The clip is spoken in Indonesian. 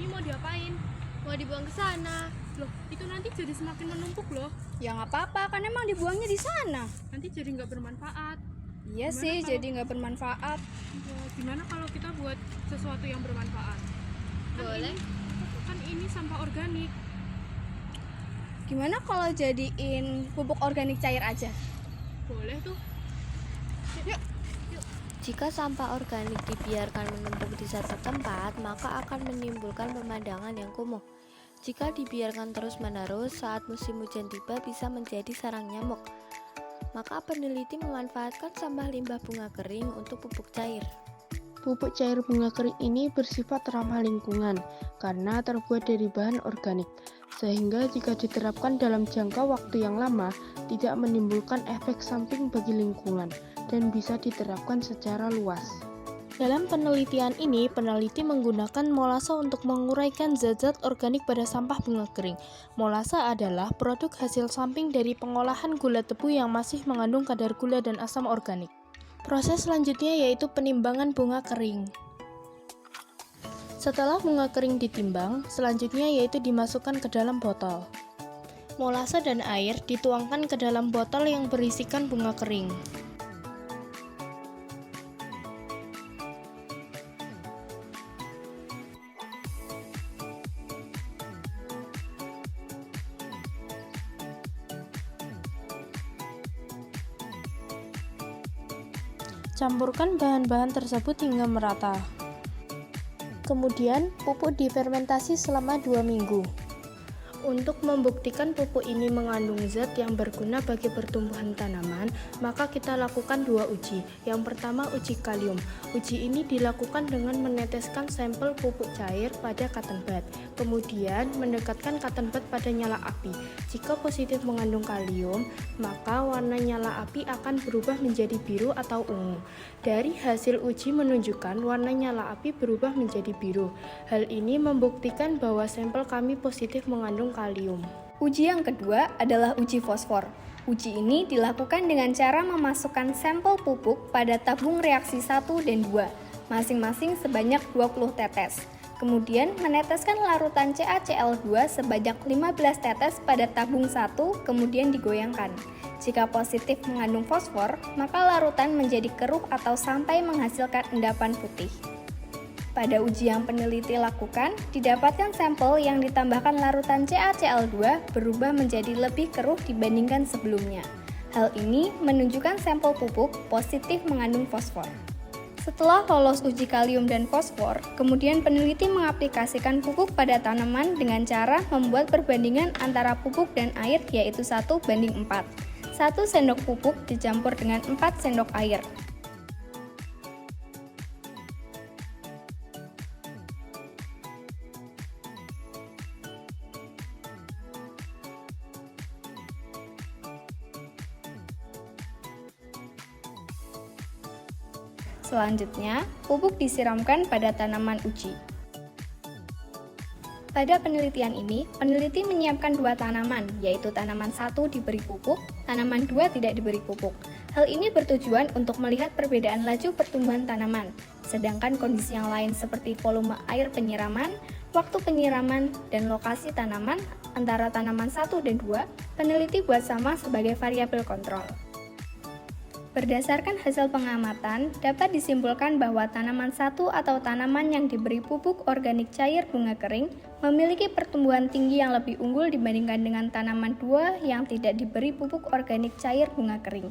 ini mau diapain? Mau dibuang ke sana. Loh, itu nanti jadi semakin menumpuk loh. Ya nggak apa-apa, kan emang dibuangnya di sana. Nanti jadi nggak bermanfaat. Iya Gimana sih, kalau- jadi nggak bermanfaat. Gimana kalau kita buat sesuatu yang bermanfaat? Boleh. Kan ini sampah organik. Gimana kalau jadiin pupuk organik cair aja? Boleh tuh. Yuk. Jika sampah organik dibiarkan menumpuk di satu tempat, maka akan menimbulkan pemandangan yang kumuh. Jika dibiarkan terus-menerus, saat musim hujan tiba bisa menjadi sarang nyamuk. Maka peneliti memanfaatkan sampah limbah bunga kering untuk pupuk cair. Pupuk cair bunga kering ini bersifat ramah lingkungan karena terbuat dari bahan organik, sehingga jika diterapkan dalam jangka waktu yang lama, tidak menimbulkan efek samping bagi lingkungan dan bisa diterapkan secara luas. Dalam penelitian ini, peneliti menggunakan molase untuk menguraikan zat-zat organik pada sampah bunga kering. Molase adalah produk hasil samping dari pengolahan gula tebu yang masih mengandung kadar gula dan asam organik. Proses selanjutnya yaitu penimbangan bunga kering. Setelah bunga kering ditimbang, selanjutnya yaitu dimasukkan ke dalam botol. Molase dan air dituangkan ke dalam botol yang berisikan bunga kering. Campurkan bahan-bahan tersebut hingga merata. Kemudian, pupuk difermentasi selama 2 minggu. Untuk membuktikan pupuk ini mengandung zat yang berguna bagi pertumbuhan tanaman, maka kita lakukan 2 uji. Yang pertama, uji kalium. Uji ini dilakukan dengan meneteskan sampel pupuk cair pada cotton bud, kemudian mendekatkan cotton bud pada nyala api. Jika positif mengandung kalium, maka warna nyala api akan berubah menjadi biru atau ungu. Dari hasil uji menunjukkan warna nyala api berubah menjadi biru. Hal ini membuktikan bahwa sampel kami positif mengandung kalium. Uji yang kedua adalah uji fosfor. Uji ini dilakukan dengan cara memasukkan sampel pupuk pada tabung reaksi 1 dan 2, masing-masing sebanyak 20 tetes. Kemudian meneteskan larutan CaCl2 sebanyak 15 tetes pada tabung 1, kemudian digoyangkan. Jika positif mengandung fosfor, maka larutan menjadi keruh atau sampai menghasilkan endapan putih. Pada uji yang peneliti lakukan, didapatkan sampel yang ditambahkan larutan CaCl2 berubah menjadi lebih keruh dibandingkan sebelumnya. Hal ini menunjukkan sampel pupuk positif mengandung fosfor. Setelah lolos uji kalium dan fosfor, kemudian peneliti mengaplikasikan pupuk pada tanaman dengan cara membuat perbandingan antara pupuk dan air yaitu 1:4. 1 sendok pupuk dicampur dengan 4 sendok air. Selanjutnya, pupuk disiramkan pada tanaman uji. Pada penelitian ini, peneliti menyiapkan 2 tanaman, yaitu tanaman 1 diberi pupuk, tanaman 2 tidak diberi pupuk. Hal ini bertujuan untuk melihat perbedaan laju pertumbuhan tanaman, sedangkan kondisi yang lain seperti volume air penyiraman, waktu penyiraman, dan lokasi tanaman antara tanaman 1 dan 2, peneliti buat sama sebagai variabel kontrol. Berdasarkan hasil pengamatan, dapat disimpulkan bahwa tanaman 1 atau tanaman yang diberi pupuk organik cair bunga kering memiliki pertumbuhan tinggi yang lebih unggul dibandingkan dengan tanaman 2 yang tidak diberi pupuk organik cair bunga kering.